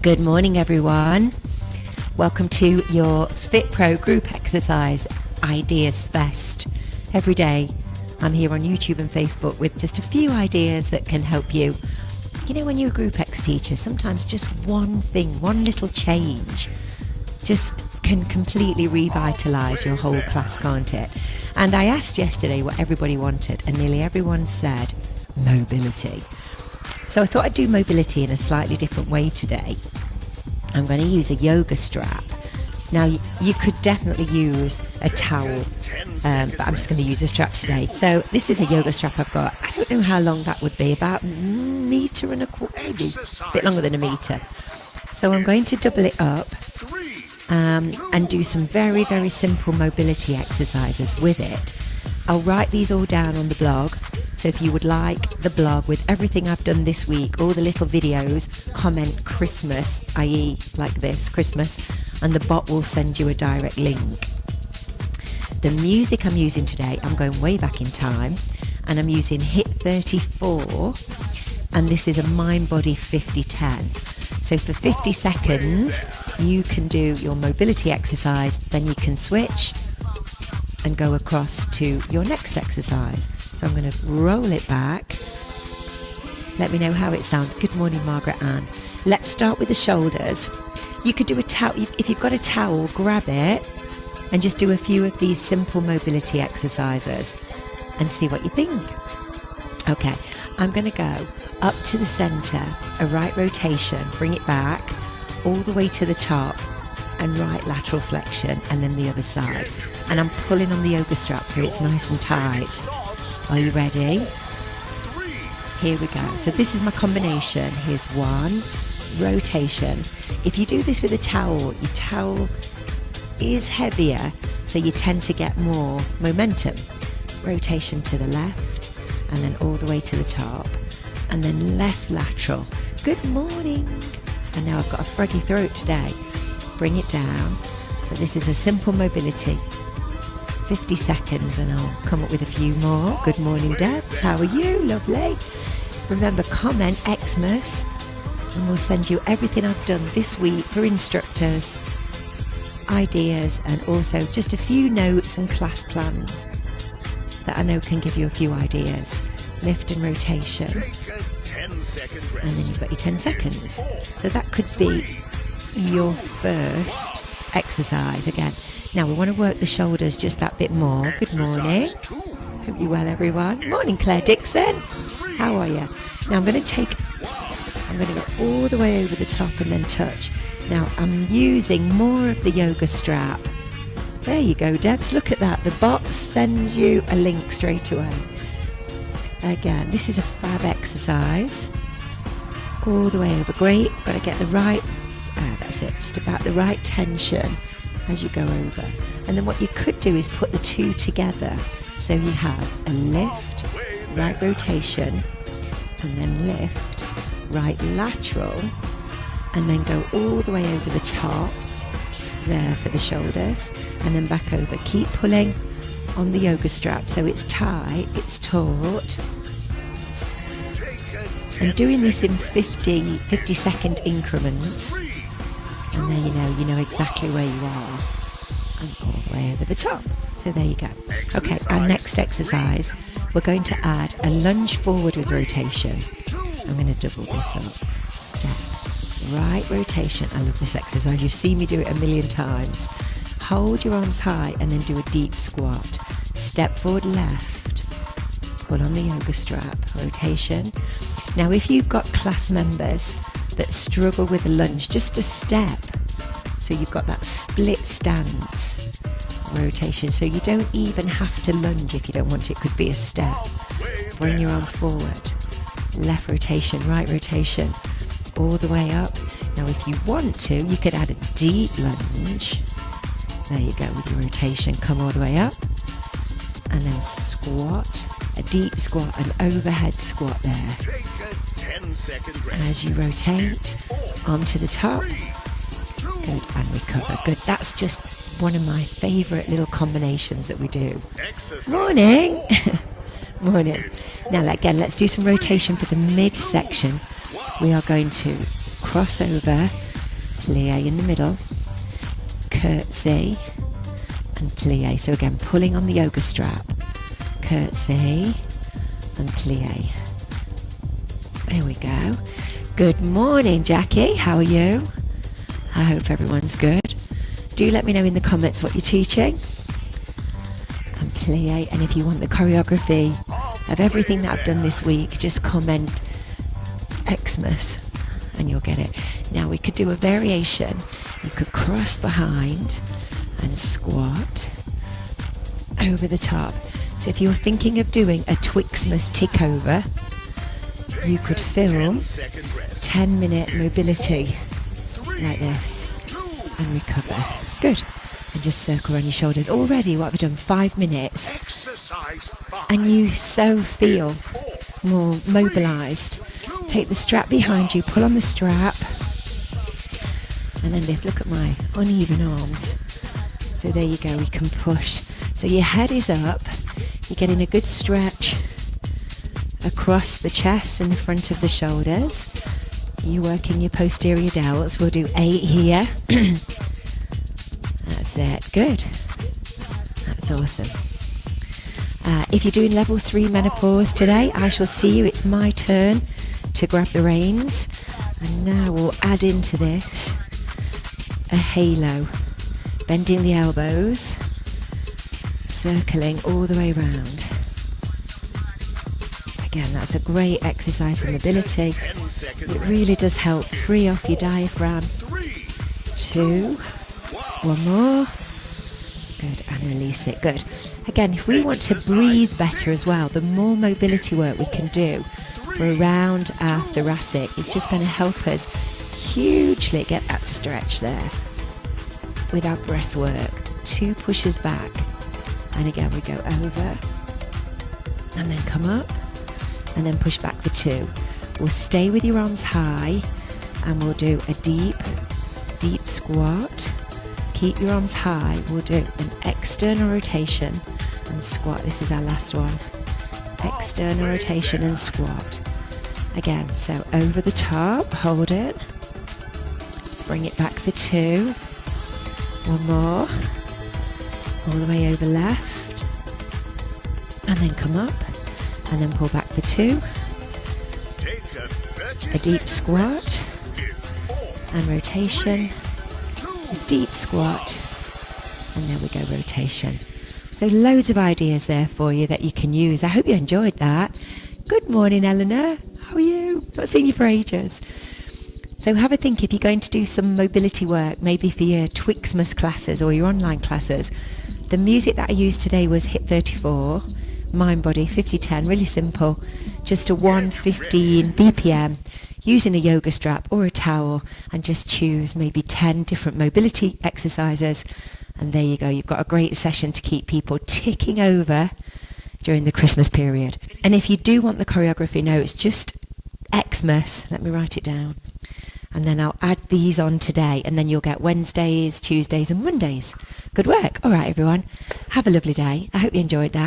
Good morning, everyone. Welcome to your FitPro group exercise ideas fest. Every day I'm here on YouTube and Facebook with just a few ideas that can help you. You know, when you're a group X teacher, sometimes just one thing, one little change just can completely revitalize your whole class, can't it? And I asked yesterday what everybody wanted, and nearly everyone said mobility. So I thought I'd do mobility in a slightly different way today. I'm going to use a yoga strap. Now, you could definitely use a towel, but I'm just going to use a strap today. So this is a yoga strap I've got. I don't know how long that would be, about a metre and a quarter, maybe a bit longer than a metre. So I'm going to double it up and do some very, very simple mobility exercises with it. I'll write these all down on the blog. So if you would like the blog with everything I've done this week, all the little videos, comment Christmas, i.e. like this, Christmas, and the bot will send you a direct link. The music I'm using today, I'm going way back in time, and I'm using Hit 34, and this is a Mind Body 50-10. So for 50 seconds, you can do your mobility exercise, then you can switch and go across to your next exercise. So I'm going to roll it back. Let me know how it sounds. Good morning, Margaret Ann. Let's start with the shoulders. You could do a towel. If you've got a towel, grab it and just do a few of these simple mobility exercises and see what you think. Okay, I'm going to go up to the center, a right rotation, bring it back all the way to the top, and right lateral flexion, and then the other side. And I'm pulling on the yoga strap so it's nice and tight. Are you ready? Here we go. So this is my combination. Here's one rotation. If you do this with a towel, your towel is heavier, so you tend to get more momentum. Rotation to the left, and then all the way to the top, and then left lateral. Good morning. And now I've got a froggy throat today. Bring it down. So this is a simple mobility. 50 seconds and I'll come up with a few more. Good morning, Debs. How are you? Lovely. Remember, comment Xmas and we'll send you everything I've done this week for instructors, ideas, and also just a few notes and class plans that I know can give you a few ideas. Lift and rotation. And then you've got your 10 seconds. So that could be your first exercise again. Now we want to work the shoulders just that bit more. Good morning. Hope you're well, everyone. Morning, Claire Dixon. How are you? Now I'm going to go all the way over the top and then touch. Now I'm using more of the yoga strap. There you go, Debs. Look at that. The bot sends you a link straight away. Again, this is a fab exercise. All the way over. Great. Got to get the right, that's it, just about the right tension as you go over. And then what you could do is put the two together. So you have a lift, right rotation, and then lift, right lateral, and then go all the way over the top there for the shoulders, and then back over. Keep pulling on the yoga strap so it's tight, it's taut. And doing this in 50 second increments, and then you know exactly where you are, and all the way over the top. So there you go. Okay, our next exercise, we're going to add a lunge forward with rotation. I'm going to double this up. Step, right rotation. I love this exercise. You've seen me do it a million times. Hold your arms high and then do a deep squat. Step forward left, pull on the yoga strap, rotation. Now if you've got class members that struggle with a lunge, just a step. So you've got that split stance, rotation. So you don't even have to lunge if you don't want to. It could be a step. Bring your arm forward. Left rotation, right rotation, all the way up. Now if you want to, you could add a deep lunge. There you go with your rotation. Come all the way up. And then squat, a deep squat, an overhead squat there. As you rotate onto the top. Good, and recover. Good. That's just one of my favourite little combinations that we do. Morning. Morning. Now again, let's do some rotation for the midsection. We are going to cross over plie in the middle, curtsy, and plie. So again, pulling on the yoga strap, curtsy, and plie. There we go. Good morning, Jackie. How are you? I hope everyone's good. Do let me know in the comments what you're teaching. And plie. And if you want the choreography of everything that I've done this week, just comment Xmas and you'll get it. Now we could do a variation. You could cross behind and squat over the top. So if you're thinking of doing a Twixmas tick over, you could film 10-minute mobility like this and recover. Good. And just circle around your shoulders. Already, what have we done? 5 minutes. And you so feel more mobilized. Take the strap behind you, pull on the strap, and then lift. Look at my uneven arms. So there you go, we can push. So your head is up, you're getting a good stretch across the chest and the front of the shoulders. You're working your posterior delts. We'll do 8 here. That's it. Good. That's awesome. If you're doing level 3 menopause today, I shall see you. It's my turn to grab the reins. And now we'll add into this a halo. Bending the elbows, circling all the way around. Again, that's a great exercise for mobility. It really does help free off your diaphragm. 2, 1 more. Good, and release it. Good. Again, if we want to breathe better as well, the more mobility work we can do for around our thoracic, it's just going to help us hugely get that stretch there with our breath work. 2 pushes back, and again we go over and then come up and then push back for 2. We'll stay with your arms high and we'll do a deep squat. Keep your arms high. We'll do an external rotation and squat. This is our last one. External rotation and squat. Again, so over the top, hold it. Bring it back for 2. 1 more. All the way over left. And then come up. And then pull back for 2. A deep squat. And rotation. A deep squat. And there we go, rotation. So loads of ideas there for you that you can use. I hope you enjoyed that. Good morning, Eleanor. How are you? Not seen you for ages. So have a think if you're going to do some mobility work, maybe for your Twixmas classes or your online classes. The music that I used today was Hit 34, Mind Body 50-10, really simple. Just a 115 BPM, using a yoga strap or a towel, and just choose maybe 10 different mobility exercises. And there you go, you've got a great session to keep people ticking over during the Christmas period. And if you do want the choreography notes, just Xmas, let me write it down. And then I'll add these on today, and then you'll get Wednesdays, Tuesdays and Mondays. Good work. All right, everyone. Have a lovely day. I hope you enjoyed that.